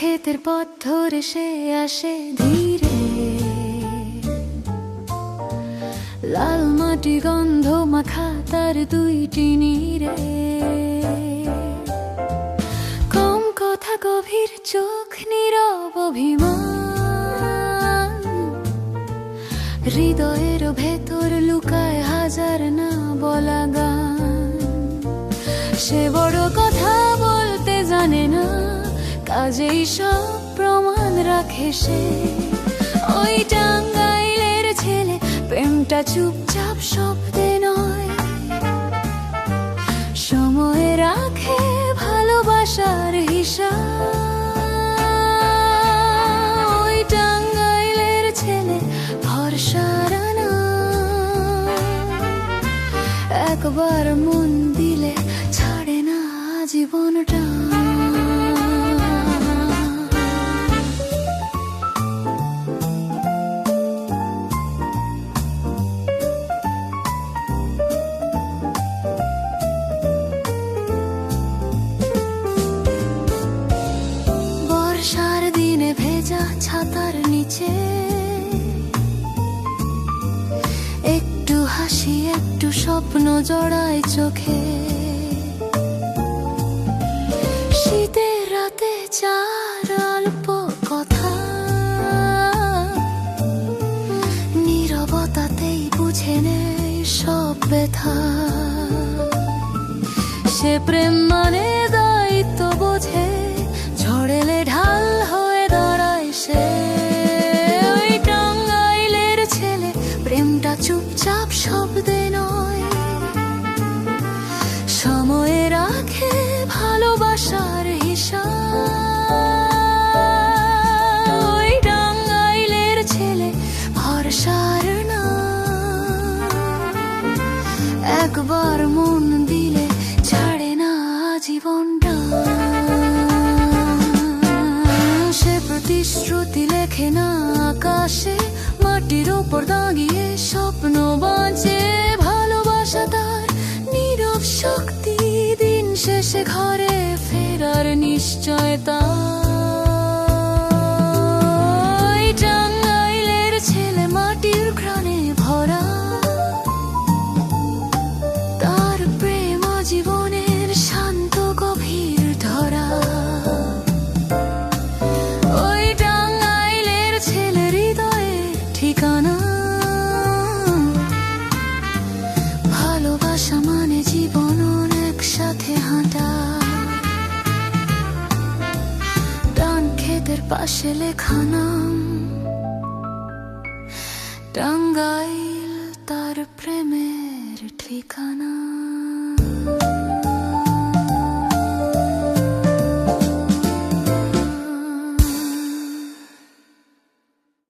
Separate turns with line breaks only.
ক্ষেতের পথ ধরে সে আসে ধীরে, লাল মাটি গন্ধ মাখা তার দুইটি নীরে। কম কথা গভীর চোখ নীরব অভিমান, হৃদয়ের ভেতর লুকায় হাজার না বলা গান। সে বড় কথা বলতে জানে না, কাজেই সব প্রমাণ রাখে সে। ওই টাঙ্গাইলের ছেলে, প্রেমটা চুপচাপ শব্দে নয়, সময়ে রাখে ভালোবাসার হিসাব। ওই টাঙ্গাইলের ছেলে ভরসার না, একবার মন দিলে ছাড়ে না জীবনটা। বর্ষার দিনে ভেজা ছাতার নিচে একটু হাসি একটু স্বপ্ন জড়ায় চোখে। শীতের রাতে চার অল্প কথা, নীরবতাতেই বুঝে নেয় সব ব্যথা। সে প্রেম মানে দায়িত্ব বোঝে, ঝড়েলে ঢাল হয়ে দাঁড়ায় সে। ওই টাঙ্গাইলের ছেলে, প্রেমটা চুপচাপ শব্দে নয়, সময়ে রাখে ভালোবাসার হিসাব। ওই টাঙ্গাইলের ছেলে ভরসার না, একবার মন দিলে ছাড়ে না জীবনটা। সে প্রতিশ্রুতি লেখে না আকাশে, মাটির ওপর দাঁড়িয়ে স্বপ্ন বাঁচে। ভালোবাসা তার নীরব শক্তি, দিন শেষে ঘরে ফেরার নিশ্চয়তা। ওই টাঙ্গাইলের ছেলে মাটির ঘ্রাণে ভরা, তার প্রেম জীবনের শান্ত গভীর ধরা। ওই টাঙ্গাইলের ছেলে হৃদয়ের ঠিকানা, ভালোবাসা মানে জীবন একসাথে হাঁটা। ডান ক্ষেতের পাশে লেখা নাম, টাঙ্গাইল তার প্রেমের ঠিকানা।